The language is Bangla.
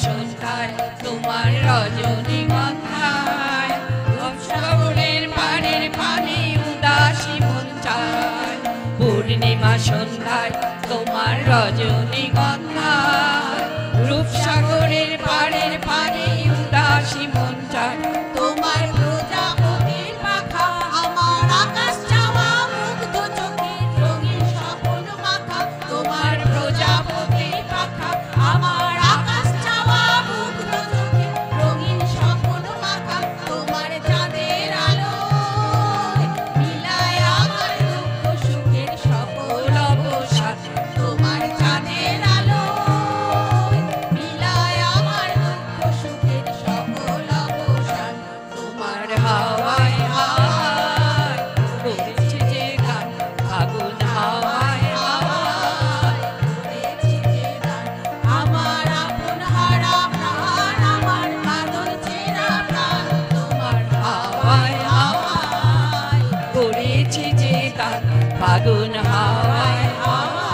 সন্ধ্যায় তোমার রজনীগন্ধায় সাগরের পাড়ের পানি উদাসী মন চায়। পূর্ণিমা সন্ধ্যায় তোমার রজনীগন্ধায় রূপসাগরের পাড়ের পানি উদাসী মন চায়। তোমার প্রজাপতির পাখা আমার আকাশ চাওয়া মুগ্ধ চোখের রঙিন স্বপ্ন মাখা। তোমার প্রজাপতির পাখা আমার আকাশ চাওয়া মুগ্ধ চোখের রঙিন স্বপ্ন মাখা। তোমার চাঁদের আলো মিলায় আমার দুঃখ সুখের সকল অবসাদ। তোমার চাঁদের আলো মিলায় আমার দুঃখ সুখের সকল অবসাদ। তোমার হাওয়ায় হাওয়ায় বইছে যে গান ফাগুন হাওয়ায় হাওয়ায় বইছে যে গান। আমার আপন হারা প্রাণ আমার বাদল ছেঁড়া প্রাণ। তোমার হাওয়ায় হাওয়ায় বইছে যে গান ফাগুন হাওয়ায় হাওয়ায়